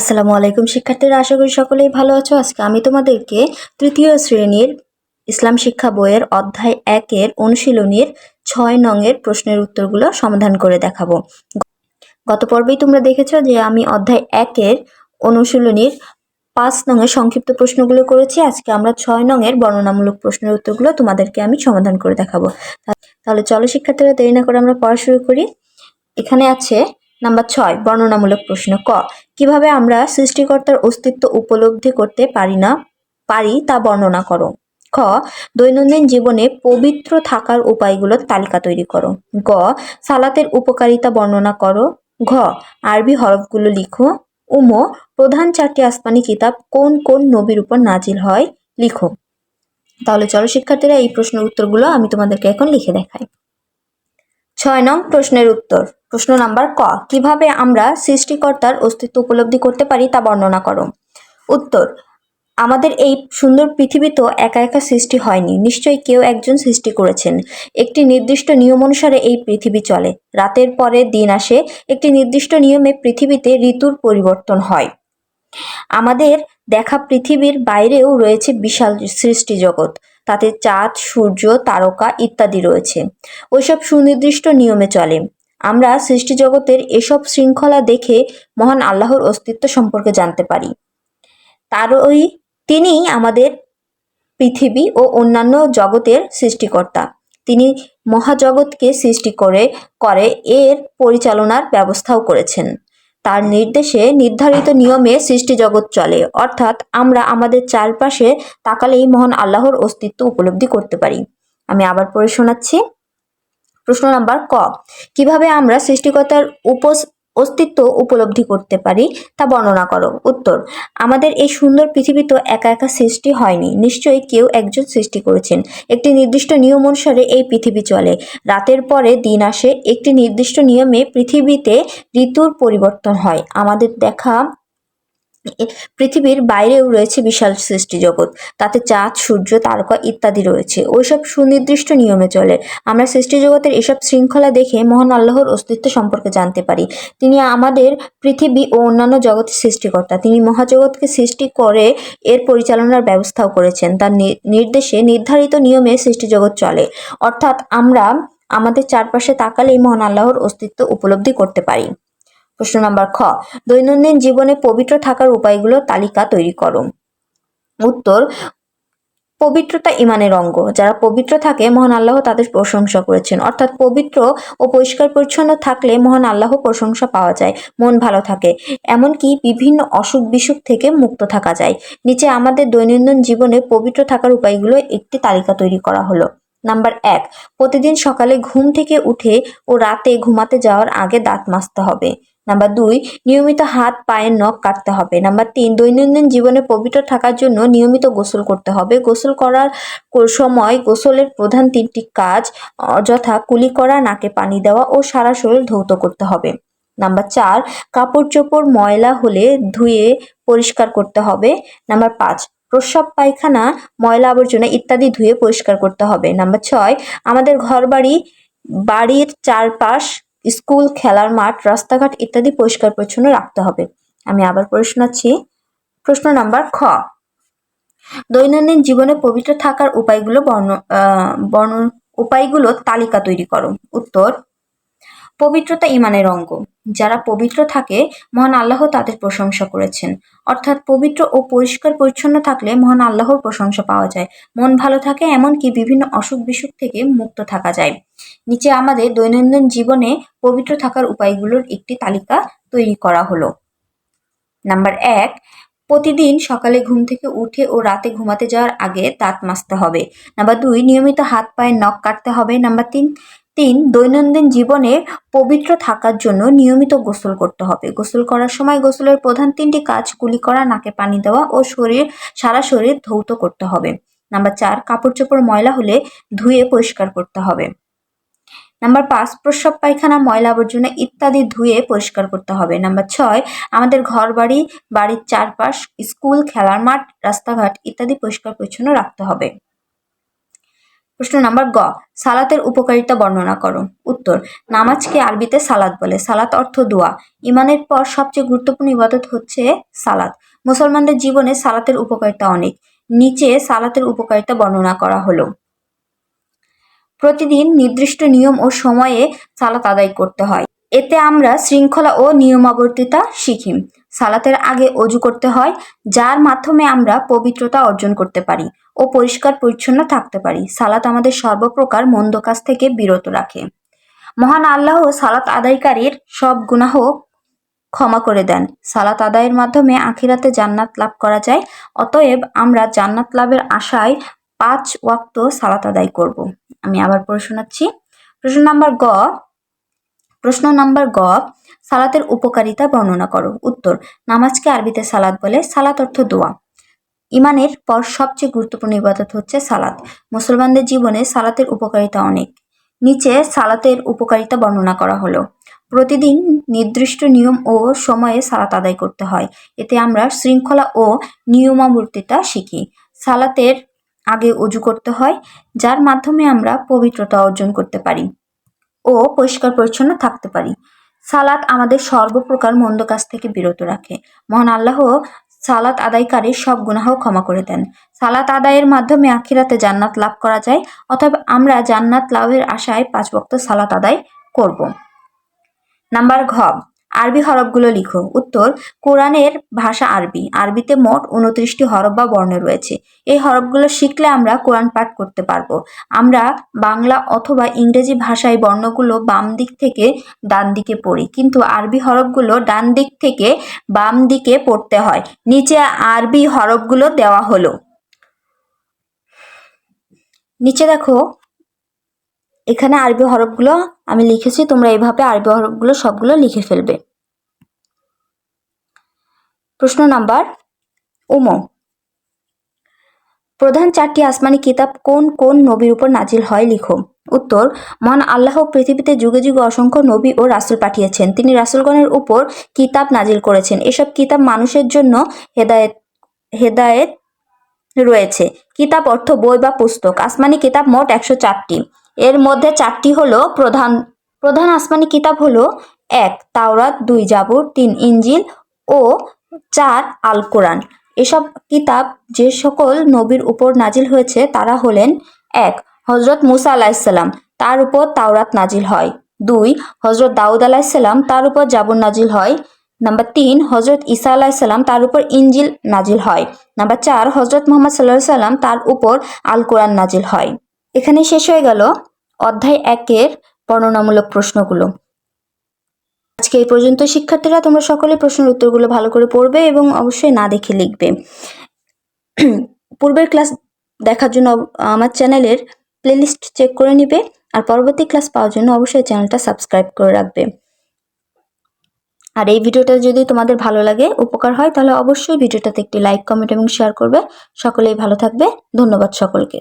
আসসালামু আলাইকুম শিক্ষার্থীরা, আশা করি সকলেই ভালো আছো। আজকে আমি তোমাদেরকে তৃতীয় শ্রেণীর ইসলাম শিক্ষা বইয়ের অধ্যায় 1-এর অনুশীলনীর 6 নংয়ের প্রশ্নের উত্তরগুলো সমাধান করে দেখাবো। গত পর্বেই তোমরা দেখেছো যে আমি অধ্যায় 1-এর অনুশীলনীর 5 নংয়ের সংক্ষিপ্ত প্রশ্নগুলো করেছি। আজকে আমরা 6 নংয়ের বর্ণনামূলক প্রশ্নের উত্তরগুলো তোমাদেরকে আমি সমাধান করে দেখাবো। তাহলে চলো শিক্ষার্থীরা, দেরি না করে আমরা পড়া শুরু করি। এখানে আছে নাম্বার 6 বর্ণনামূলক প্রশ্ন। ক, কিভাবে আমরা সৃষ্টিকর্তার অস্তিত্ব উপলব্ধি করতে পারি তা বর্ণনা করো। খ, দৈনন্দিন জীবনে পবিত্র থাকার উপায়গুলোর তালিকা তৈরি করো। গ, সালাতের উপকারিতা বর্ণনা করো। ঘ, আরবি হরফগুলো লিখো। উম, প্রধান 4টি আসমানি কিতাব কোন কোন নবীর উপর নাজিল হয় লিখো। তাহলে চলো শিক্ষার্থীরা, এই প্রশ্নের উত্তরগুলো আমি তোমাদেরকে এখন লিখে দেখাই। 6 নং প্রশ্নের উত্তর। প্রশ্ন নাম্বার ক, কিভাবে আমরা সৃষ্টিকর্তার অস্তিত্ব উপলব্ধি করতে পারি তা বর্ণনা করো। উত্তর, আমাদের এই সুন্দর পৃথিবী তো একা একা সৃষ্টি হয়নি, নিশ্চয়ই কেউ একজন সৃষ্টি করেছেন। একটি নির্দিষ্ট নিয়ম অনুসারে এই পৃথিবী চলে। রাতের পরে দিন আসে, একটি নির্দিষ্ট নিয়মে পৃথিবীতে ঋতুর পরিবর্তন হয়। আমাদের দেখা পৃথিবীর বাইরেও রয়েছে বিশাল সৃষ্টি জগৎ, তাতে চাঁদ, সূর্য, তারকা ইত্যাদি রয়েছে। ওইসব সুনির্দিষ্ট নিয়মে চলে। আমরা সৃষ্টি জগতের এসব শৃঙ্খলা দেখে মহান আল্লাহর অস্তিত্ব সম্পর্কে জানতে পারি। তিনিই আমাদের পৃথিবী ও অন্যান্য জগতের সৃষ্টিকর্তা। তিনি মহাজগৎকে সৃষ্টি করে এর পরিচালনার ব্যবস্থাও করেছেন। তার নির্দেশে নির্ধারিত নিয়মে সৃষ্টি জগৎ চলে, অর্থাৎ আমরা আমাদের চারপাশে তাকালেই মহান আল্লাহর অস্তিত্ব উপলব্ধি করতে পারি। আমি আবার পড়ে শোনাচ্ছি। প্রশ্ন নাম্বার ক, কিভাবে আমরা সৃষ্টিকর্তার অস্তিত্ব উপলব্ধি করতে পারি তা বর্ণনা করো। উত্তর, আমাদের এই সুন্দর পৃথিবী তো একা একা সৃষ্টি হয়নি, নিশ্চয়ই কেউ একজন সৃষ্টি করেছেন। একটি নির্দিষ্ট নিয়ম অনুসারে এই পৃথিবী চলে। রাতের পরে দিন আসে, একটি নির্দিষ্ট নিয়মে পৃথিবীতে ঋতুর পরিবর্তন হয়। আমাদের দেখা পৃথিবীর বাইরেও রয়েছে বিশাল সৃষ্টি জগৎ, তাতে চাঁদ, সূর্য, তারকা ইত্যাদি রয়েছে। ওইসব সুনির্দিষ্ট নিয়মে চলে। আমরা সৃষ্টি জগতের এসব শৃঙ্খলা দেখে মহান আল্লাহর অস্তিত্ব সম্পর্কে জানতে পারি। তিনি আমাদের পৃথিবী ও অন্যান্য জগতের সৃষ্টিকর্তা। তিনি মহাজগৎকে সৃষ্টি করে এর পরিচালনার ব্যবস্থাও করেছেন। তার নির্দেশে নির্ধারিত নিয়মে সৃষ্টি জগৎ চলে, অর্থাৎ আমরা আমাদের চারপাশে তাকালেই মহান আল্লাহর অস্তিত্ব উপলব্ধি করতে পারি। প্রশ্ন নাম্বার খ, দৈনন্দিন জীবনে পবিত্র থাকার উপায়গুলোর তালিকা তৈরি করো। উত্তর, পবিত্রতা ঈমানের অঙ্গ। যারা পবিত্র থাকে মহান আল্লাহ তাদের প্রশংসা করেছেন, অর্থাৎ পবিত্র ও পরিষ্কার পরিচ্ছন্ন থাকলে মহান আল্লাহ প্রশংসা পাওয়া যায়, মন ভালো থাকে, এমনকি বিভিন্ন অসুখ বিসুখ থেকে মুক্ত থাকা যায়। নিচে আমাদের দৈনন্দিন জীবনে পবিত্র থাকার উপায়গুলো একটি তালিকা তৈরি করা হলো। নাম্বার 1, প্রতিদিন সকালে ঘুম থেকে উঠে ও রাতে ঘুমাতে যাওয়ার আগে দাঁত মাজতে হবে। নাম্বার 2, নিয়মিত হাত পায়ের নখ কাটতে হবে। নাম্বার 3, দৈনন্দিন জীবনে পবিত্র থাকার জন্য নিয়মিত গোসল করতে হবে। গোসল করার সময় গোসলের প্রধান 3টি কাজ যথা কুলি করা, নাকে পানি দেওয়া ও সারা শরীর ধৌত করতে হবে। নাম্বার 4, কাপড় চোপড় ময়লা হলে ধুয়ে পরিষ্কার করতে হবে। নাম্বার 5, প্রস্রাব পায়খানা, ময়লা আবর্জনা ইত্যাদি ধুয়ে পরিষ্কার করতে হবে। নাম্বার 6, আমাদের বাড়ির চারপাশ, স্কুল, খেলার মাঠ, রাস্তাঘাট ইত্যাদি পরিষ্কার পরিচ্ছন্ন রাখতে হবে। আমি আবার পড়ে শোনাচ্ছি। প্রশ্ন নাম্বার খ, দৈনন্দিন জীবনে পবিত্র থাকার উপায়গুলোর তালিকা তৈরি করো। উত্তর, পবিত্রতা ঈমানের অঙ্গ। যারা পবিত্র থাকে মহান আল্লাহ তাদের প্রশংসা করেছেন, অর্থাৎ পবিত্র ও পরিষ্কার পরিচ্ছন্ন থাকলে মহান আল্লাহর প্রশংসা পাওয়া যায়, মন ভালো থাকে, এমনকি বিভিন্ন অসুখ বিসুখ থেকে মুক্ত থাকা যায়। নিচে আমাদের দৈনন্দিন জীবনে পবিত্র থাকার উপায়গুলোর একটি তালিকা তৈরি করা হলো। নাম্বার 1, প্রতিদিন সকালে ঘুম থেকে উঠে ও রাতে ঘুমাতে যাওয়ার আগে দাঁত মাজতে হবে। নাম্বার 2, নিয়মিত হাত পায়ের নখ কাটতে হবে। নাম্বার 3, দৈনন্দিন জীবনে পবিত্র থাকার জন্য নিয়মিত গোসল করতে হবে। গোসল করার সময় গোসলের প্রধান 3টি কাজ কুলি করা, নাকে পানি দেওয়া ও সারা শরীর ধৌত করতে হবে। নাম্বার 4, কাপড় চোপড় ময়লা হলে ধুয়ে পরিষ্কার করতে হবে। নাম্বার 5, প্রস্রাব পায়খানা, ময়লা আবর্জনা ইত্যাদি ধুয়ে পরিষ্কার করতে হবে। নাম্বার 6, আমাদের বাড়ির চারপাশ, স্কুল, খেলার মাঠ, রাস্তাঘাট ইত্যাদি পরিষ্কার পরিচ্ছন্ন রাখতে হবে। প্রশ্ন নাম্বার গ, সালাতের উপকারিতা বর্ণনা করো। উত্তর, নামাজকে আরবিতে সালাত বলে। সালাত অর্থ দোয়া। ইমানের পর সবচেয়ে গুরুত্বপূর্ণ ইবাদত হচ্ছে সালাত। মুসলমানদের জীবনে সালাতের উপকারিতা অনেক। নিচে সালাতের উপকারিতা বর্ণনা করা হলো। প্রতিদিন নির্দিষ্ট নিয়ম ও সময়ে সালাত আদায় করতে হয়। এতে আমরা শৃঙ্খলা ও নিয়মাবর্তিতা শিখি। সালাতের আগে অজু করতে হয়, যার মাধ্যমে আমরা পবিত্রতা অর্জন করতে পারি ও পরিষ্কার পরিচ্ছন্ন থাকতে পারি। সালাত আমাদের সর্বপ্রকার মন্দ কাজ থেকে বিরত রাখে। মহান আল্লাহ সালাত আদায়কারীর সব গুনাহ ক্ষমা করে দেন। সালাত আদায়ের মাধ্যমে আখিরাতে জান্নাত লাভ করা যায়। অতএব আমরা জান্নাত লাভের আশায় 5 ওয়াক্ত সালাত আদায় করব। আমি আবার পড়ে শোনাচ্ছি। প্রশ্ন নাম্বার গ, সালাতের উপকারিতা বর্ণনা করো। উত্তর, নামাজকে আরবিতে সালাত বলে। সালাত অর্থ দোয়া। ইমানের পর সবচেয়ে গুরুত্বপূর্ণ ইবাদত হচ্ছে সালাত। মুসলমানদের জীবনে সালাতের উপকারিতা অনেক। নিচে সালাতের উপকারিতা বর্ণনা করা হলো। প্রতিদিন নির্দিষ্ট নিয়ম ও সময়ে সালাত আদায় করতে হয়। এতে আমরা শৃঙ্খলা ও নিয়মাবর্তিতা শিখি। সালাতের আগে অজু করতে হয়, যার মাধ্যমে আমরা পবিত্রতা অর্জন করতে পারি ও পরিষ্কার পরিচ্ছন্ন থাকতে পারি। সালাত আমাদের সর্বপ্রকার মন্দ কাজ থেকে বিরত রাখে। মহান আল্লাহ সালাত আদায়কারীর সব গুনাহ ক্ষমা করে দেন। সালাত আদায়ের মাধ্যমে আখিরাতে জান্নাত লাভ করা যায়। অথবা আমরা জান্নাত লাভের আশায় 5 ওয়াক্ত সালাত আদায় করব। নাম্বার ঘ, আরবি হরফগুলো লিখো। উত্তর, কোরআনের ভাষা আরবি। আরবিতে মোট 29টি হরফ বা বর্ণ রয়েছে। এই হরফগুলো শিখলে আমরা কোরআন পাঠ করতে পারবো। আমরা বাংলা অথবা ইংরেজি ভাষায় বর্ণগুলো বাম দিক থেকে ডান দিকে পড়ি, কিন্তু আরবি হরফগুলো ডান দিক থেকে বাম দিকে পড়তে হয়। নিচে আরবি হরফগুলো দেওয়া হলো। নিচে দেখো, এখানে আরবি হরফগুলো আমি লিখেছি, তোমরা এইভাবে আরবি হরফগুলো সবগুলো লিখে ফেলবে। প্রশ্ন নাম্বার উম, প্রধান 4টি আসমানি কিতাব কোন কোন নবীর উপর নাজিল হয় লিখো। উত্তর, মহান আল্লাহ পৃথিবীতে যুগে যুগে অসংখ্য নবী ও রাসূল পাঠিয়েছেন। তিনি রাসূলগণের উপর কিতাব নাজিল করেছেন। এসব কিতাব মানুষের জন্য হেদায়েত রয়েছে। কিতাব অর্থ বই বা পুস্তক। আসমানি কিতাব মোট 104টি। এর মধ্যে 4টি হলো প্রধান আসমানি কিতাব হলো 1 তাওরাত, 2 জাবুর, 3 ইনজিল ও 4 আল কোরআন। এসব কিতাব যে সকল নবীর উপর নাজিল হয়েছে তারা হলেন: 1 হযরত মুসা আলাইহিসসালাম, তার উপর তাওরাত নাজিল হয়। 2 হযরত দাউদ আলাইহিসসালাম, তার উপর জাবুর নাজিল হয়। নাম্বার 3 হযরত ঈসা আলাইহিসসালাম, তার উপর ইনজিল নাজিল হয়। নাম্বার 4 হযরত মুহাম্মদ সাল্লাল্লাহু আলাইহি সাল্লাম, তার উপর আল কোরআন নাজিল হয়। এখানে শেষ হয়ে গেল অধ্যায় 1-এর বর্ণনামূলক প্রশ্নগুলো। আজকে এই পর্যন্ত। শিক্ষার্থীরা, তোমরা সকলে প্রশ্নের উত্তরগুলো ভালো করে পড়বে এবং অবশ্যই না দেখে লিখবে। পূর্বের ক্লাস দেখার জন্য আমার চ্যানেলের প্লেলিস্ট চেক করে নিবে, আর পরবর্তী ক্লাস পাওয়ার জন্য অবশ্যই চ্যানেলটা সাবস্ক্রাইব করে রাখবে। আর এই ভিডিওটা যদি তোমাদের ভালো লাগে, উপকার হয়, তাহলে অবশ্যই ভিডিওটাতে একটি লাইক, কমেন্ট এবং শেয়ার করবে। সকলেই ভালো থাকবে। ধন্যবাদ সকলকে।